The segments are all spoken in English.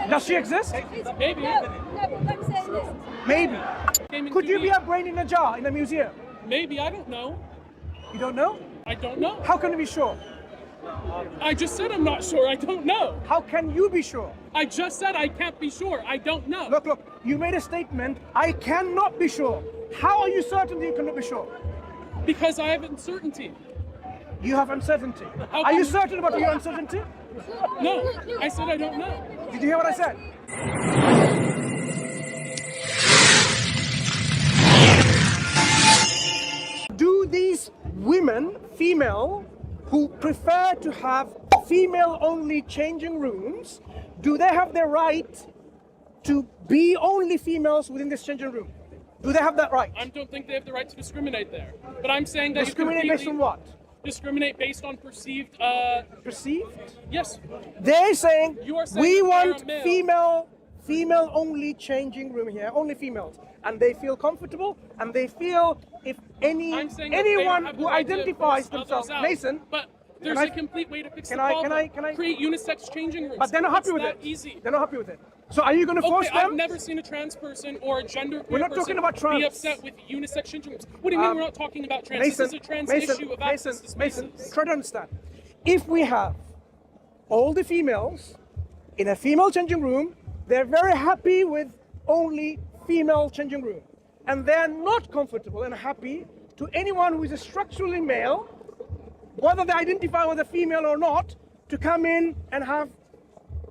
Does she exist? Maybe. No, I'm saying this. Maybe. Came in Could you be convenient. a brain in a jar in a museum? Maybe, I don't know. You don't know? I don't know. How can you be sure? I just said I'm not sure. I don't know. How can you be sure? I just said I can't be sure. I don't know. Look, you made a statement, I cannot be sure. How are you certain that you cannot be sure? Because I have uncertainty. You have uncertainty. How Are you come- certain about your uncertainty? No, I said I don't know. Did you hear what I said? Do these women, female, who prefer to have female-only changing rooms, do they have the right to be only females within this changing room? Do they have that right? I don't think they have the right to discriminate there. But I'm saying that Discriminate you based on what? discriminate based on perceived. Perceived? Yes. They're saying, You are saying we that they're want a male. female-only changing room here, only females, and they feel comfortable, and they feel if I'm saying that they don't anyone have the who right to identifies force themselves, others out. Mason. But there's I- a complete way to fix the can I- problem. can I- Create unisex changing rooms. But they're not happy It's with that it. Easy. They're not happy with it. So are you going to force Okay, I've them? never seen a trans person or a gender We're queer not talking person about trans. be upset with unisex changing rooms. What do you mean we're not talking about trans? Mason, This is a trans Mason, issue of Mason, access to Mason, spaces. try to understand. If we have all the females in a female changing room, they're very happy with only female changing room. And they're not comfortable and happy to anyone who is a structurally male, whether they identify with a female or not, to come in and have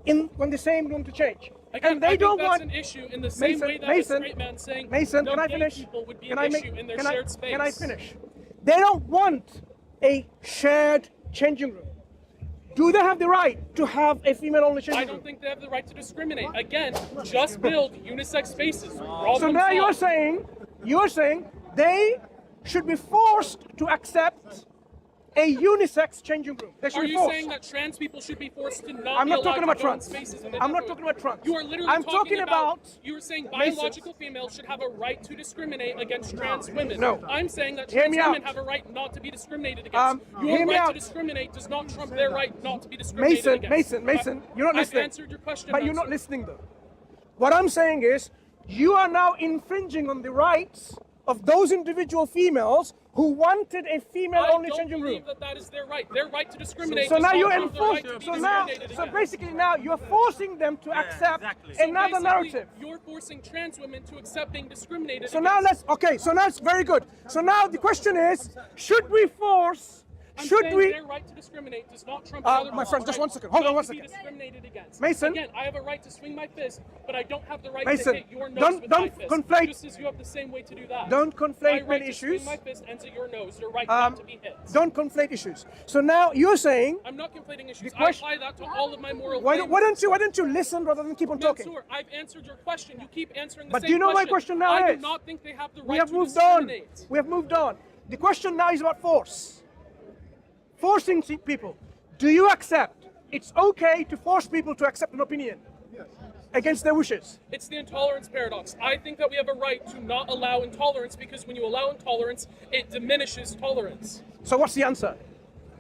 in the same room to change. Again, And they I think don't that's want an issue in the same Mason, way that Mason, a straight man saying Mason, no can I gay finish? people would be Can an I issue make- in their can I- shared space. Can I finish? They don't want a shared changing room. Do they have the right to have a female-only changing I room? don't think they have the right to discriminate. Again, just build unisex spaces. So now you're saying they should be forced to accept a unisex changing room. They should Are be you forced. saying that trans people should be forced to not I'm be not allowed talking about to go in trans. spaces in the I'm not neighborhood? talking about trans. You are literally I'm talking about you were saying Mason. biological females should have a right to discriminate against trans women. No. I'm saying that Hear trans me women out. have a right not to be discriminated Hear against. Your me right out. to discriminate does not trump their right not to be discriminated against. Mason, you're not listening. I've answered your question. But you're not Mansoor. listening though. What I'm saying is, you are now infringing on the rights of those individual females who wanted a female-only I changing don't room. believe that is their right. Their right to discriminate So does now not you're trump their right enforcing. to be So discriminated against. basically now you're forcing them to accept So another basically, narrative. You're forcing trans women to accept being discriminated So against. now so now it's very good. So now the question is, should we force? I'm Should saying we? their right to discriminate does not trump My other people's friend, just right one second. Hold on not one to be second. discriminated against. Mason. Again, I have a right to swing my fist, but I don't have the right Mason, to hit your nose don't- with my don't fist. conflate- Just as you have the same way to do that. Don't conflate my right many to issues. swing my fist ends at your nose. Your right not to be hit. Don't conflate issues. So now you're saying, I'm not conflating issues. The question- I apply that to all of my moral why claims. don't you listen rather than keep on talking? Mansoor, I've answered your question. You keep answering the But same do you know my question. question now I is? do not think they have the We right have to moved on. discriminate. We have moved on. The question now is about force. Forcing people. Do you accept it's okay to force people to accept an opinion against their wishes? It's the intolerance paradox. I think that we have a right to not allow intolerance because when you allow intolerance, it diminishes tolerance. So what's the answer?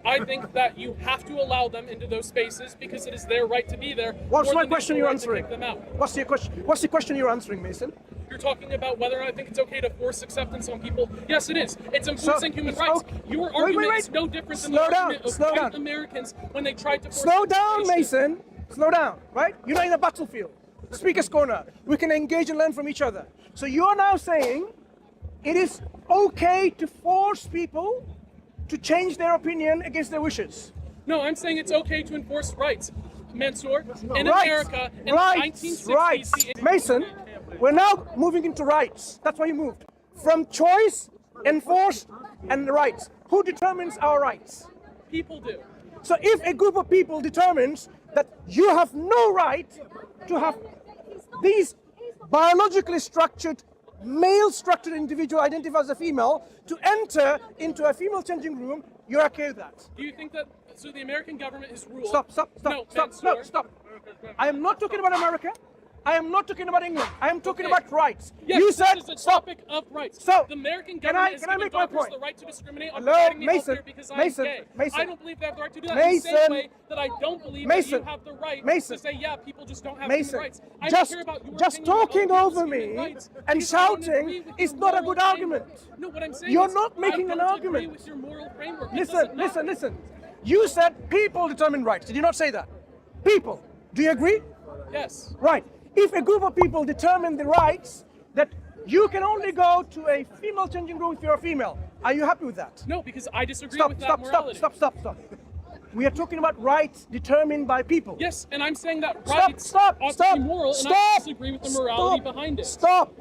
I think that you have to allow them into those spaces because it is their right to be there. What's more my than it's question your you're right to answering? kick them out. What's the question? What's the question you're answering, Mason? You're talking about whether I think it's okay to force acceptance on people. Yes, it is. It's enforcing human it's rights. okay. Your Wait, argument wait. is no different than Slow the down, argument of slow white down. Americans when they tried to force Slow down, segregation. Mason. Slow down, right? You're not in a battlefield. Speaker's corner. We can engage and learn from each other. So you're now saying it is okay to force people to change their opinion against their wishes. No, I'm saying it's okay to enforce rights. Mansoor, in Rights, America, in rights, the 1960s, rights. the- Mason, we're now moving into rights. That's why you moved. From choice, enforced, and rights. Who determines our rights? people do. So if a group of people determines that you have no right to have these biologically structured, male-structured individual identified as a female to enter into a female changing room, you're okay with that? Do you think that, so the American government has ruled... Stop. No, I am not talking about America. I am not talking about England. I am talking Okay. about rights. Yes, You this said is a stop. topic of rights. So, the American can I- government is can I giving make my doctors point? the right to discriminate on Hello, providing me Mason, healthcare because Mason, I'm gay. Mason. I don't believe they have the right to do that. Mason, in the same way that I don't believe that Mason, you have the right Mason, to say, yeah, people just don't have Mason, human rights. I just, don't care about your just opinion about talking other over people's human me rights and because I don't agree shouting with is your not a moral good argument. framework. No, what I'm saying You're is not making I an don't argument. agree with your moral framework. It Listen, doesn't listen, matter. listen. You said people determine rights. Did you not say that? People. Do you agree? Yes. Right. If a group of people determine the rights that you can only go to a female changing room if you're a female, are you happy with that? No, because I disagree Stop, with that stop, morality. stop. We are talking about rights determined by people. Yes, and I'm saying that Stop, rights stop, ought stop, to be moral, and stop, I disagree with the morality stop, behind it. Stop.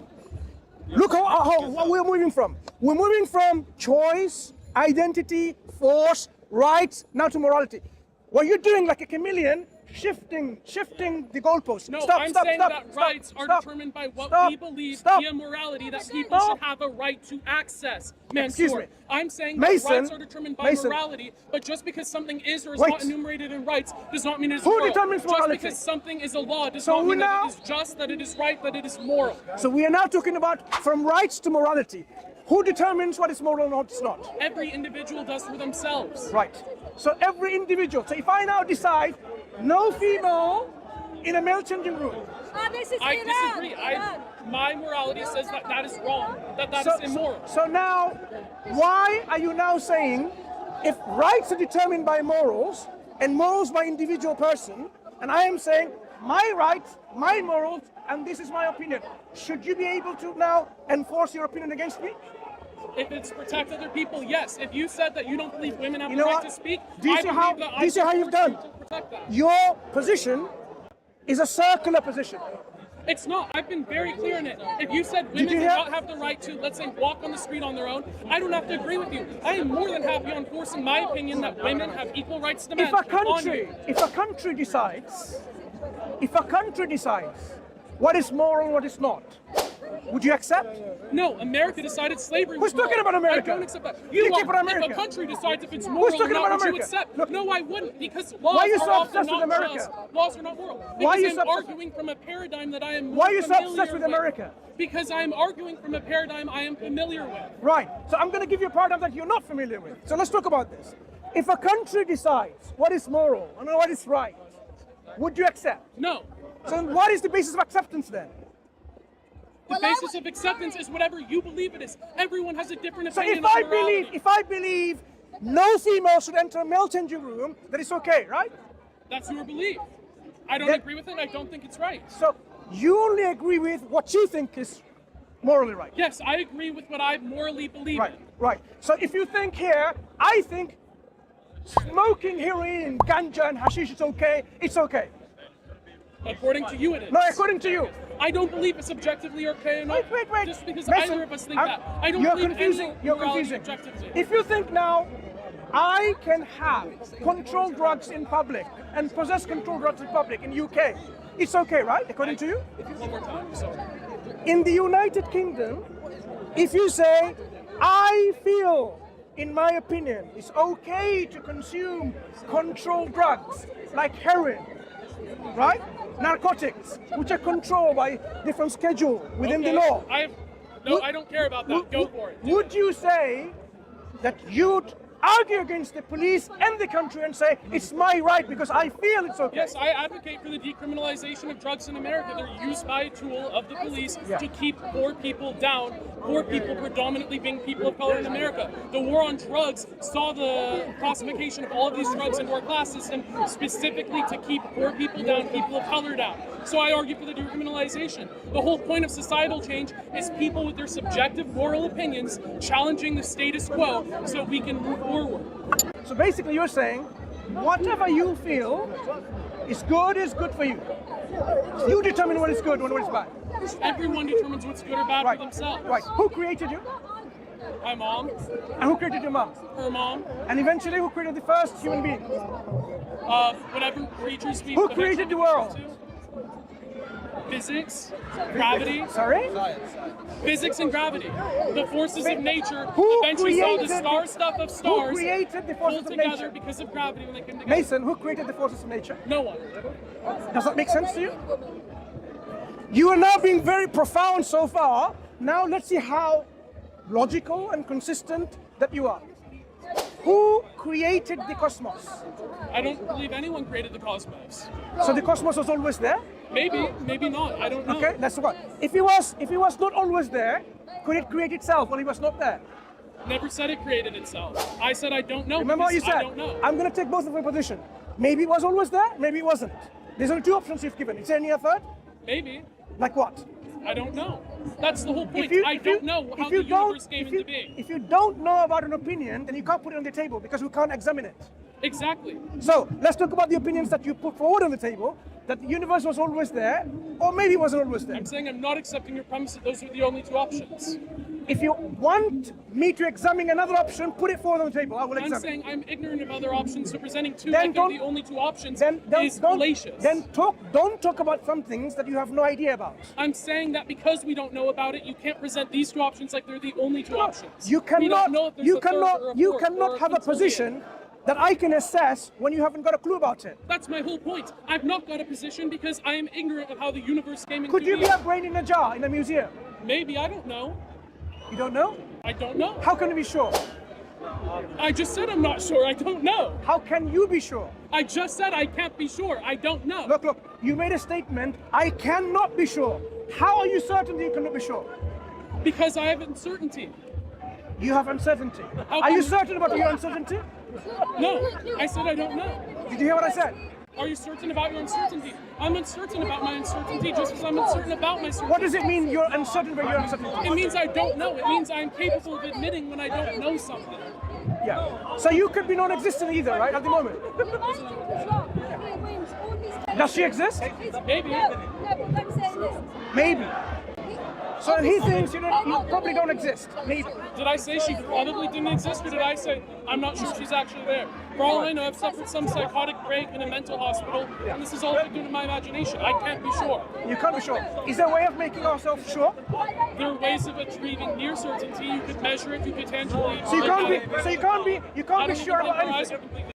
Look how we're moving from. We're moving from choice, identity, force, rights, now to morality. What you're doing like a chameleon, shifting the goalposts. No, Stop, I'm stop, saying stop, that stop, rights are stop, determined by what stop, we believe stop, via morality that people stop. should have a right to access. Excuse Mansoor, me. I'm saying Mason, that rights are determined by Mason. morality, but just because something is or is Wait. not enumerated in rights does not mean it is Who moral. determines morality? Just because something is a law does So not we mean that now- it is just, that it is right, that it is moral. So we are now talking about from rights to morality. Who determines what is moral and what is not? Every individual does for themselves. Right. So every individual. So if I now decide no female in a male changing room. This is I Iran. disagree. Iran. My morality says that that is wrong, that is immoral. So now, why are you now saying if rights are determined by morals and morals by individual person, and I am saying my rights, my morals, and this is my opinion, should you be able to now enforce your opinion against me? If it's protect other people, yes. If you said that you don't believe women have You the know right what? to speak, Do you I see believe how- that do you see how you've done? to protect that. Your position is a circular position. It's not. I've been very clear in it. If you said Did women you do hear- not have the right to, let's say, walk on the street on their own, I don't have to agree with you. I am more than happy on forcing my opinion that women have equal rights to men. If a on country, you. if a country decides what is moral and what is not, would you accept? No, America decided slavery Who's was moral. talking about America? I don't accept that. You You keep are. it America. If a country decides if it's moral or talking not, about would you America? accept? Look. No, I wouldn't, because laws Why are you so are often obsessed with not America? just. Laws are not moral. Because Why are you I'm so obsessed- arguing from a paradigm that I am more Why are you so familiar obsessed with America? Because I'm arguing from a paradigm I am familiar with. Right. So I'm going to give you a paradigm that you're not familiar with. So let's talk about this. If a country decides what is moral and what is right, would you accept? No. So what is the basis of acceptance then? The basis of acceptance is whatever you believe it is. Everyone has a different So opinion if on morality. if I believe no female should enter a male changing room, then it's okay, right? That's your belief. I don't Then- agree with it. I don't think it's right. So you only agree with what you think is morally right. Yes, I agree with what I morally believe Right, in. right. So if you think here, I think smoking heroin, ganja, and hashish is okay, it's okay. According to you, it is. No, according to you. I don't believe it's objectively okay or not. Wait. Just because Mason, either of us think I'm- that. I don't you're believe confusing. any You're morality confusing. objectively. If you think now, I can have controlled drugs in public and possess controlled drugs in public in UK, it's okay, right? According to you? One more time, sorry. In the United Kingdom, if you say, I feel, in my opinion, it's okay to consume controlled drugs like heroin, right? Narcotics, which are controlled by different schedule within the Okay, law. I don't care about that. Go for it. Would you say that you'd argue against the police and the country and say, it's my right because I feel it's okay? Yes, I advocate for the decriminalization of drugs in America. They're used by a tool of the police to keep poor people down, poor people predominantly being people of color in America. The war on drugs saw the classification of all of these drugs into our class system specifically to keep poor people down, people of color down. So I argue for the decriminalization. The whole point of societal change is people with their subjective moral opinions challenging the status quo so we can move forward. So basically you're saying, whatever you feel is good for you. You determine what is good and what is bad. Everyone determines what's good or bad Right. for themselves. Right. Who created you? My mom, And who created your mom? her mom, And eventually who created the first human being? whatever creatures we Who eventually created the become world? to. Physics, gravity, Sorry? physics and gravity. The forces of nature Who eventually saw the created star the- stuff of Who stars created the forces pulled of together nature? because of gravity when they came together. Mason, who created the forces of nature? No one. Does that make sense to you? You are now being very profound so far. Now let's see how logical and consistent that you are. Who created the cosmos? I don't believe anyone created the cosmos. So the cosmos was always there? Maybe, maybe not. I don't know. Okay, that's what. If it was not always there, could it create itself when it was not there? Never said it created itself. I said I don't know. Remember what you because said? I don't know. I'm going to take both of your position. Maybe it was always there, maybe it wasn't. There's only two options you've given. Is there any third? Maybe. Like what? I don't know. That's the whole point. I If you don't know how the universe came into being. If you don't know about an opinion, then you can't put it on the table because we can't examine it. Exactly. So let's talk about the opinions that you put forward on the table, that the universe was always there, or maybe it wasn't always there. I'm saying I'm not accepting your premise that those are the only two options. If you want me to examine another option, put it forward on the table. I will I'm examine. saying I'm ignorant of other options, so presenting two Then like they're don't- the only two options Then is fallacious. don't talk about some things that you have no idea about. I'm saying that because we don't know about it, you can't present these two options like they're the only two options. You We don't know if there's a third or a you fourth or cannot have a quintillion. position that I can assess when you haven't got a clue about it. That's my whole point. I've not got a position because I am ignorant of how the universe came into Could you be being. a brain in a jar in a museum? Maybe, I don't know. You don't know? I don't know. How can you be sure? I just said I'm not sure. I don't know. How can you be sure? I just said I can't be sure. I don't know. Look, you made a statement, I cannot be sure. How are you certain that you cannot be sure? Because I have uncertainty. You have uncertainty. How Are you come- certain about your uncertainty? No, I said I don't know. Did you hear what I said? Are you certain about your uncertainty? I'm uncertain about my uncertainty just as I'm uncertain about my certainty. What does it mean you're uncertain about your uncertainty? It means I don't know. It means I'm capable of admitting when I don't know something. Yeah. So you could be non-existent either, right, at the moment? Does she exist? Maybe. No, but I'm saying this. Maybe. So he thinks you probably don't exist. Maybe. Did I say she probably didn't exist, or did I say I'm not sure she's actually there? For all I know, I've suffered some psychotic break in a mental hospital, and this is all due to my imagination. I can't be sure. You can't be sure. Is there a way of making ourselves sure? There are ways of achieving near certainty. You could measure it. You could tangibly. So you can't be I sure don't about think our eyes anything. are completely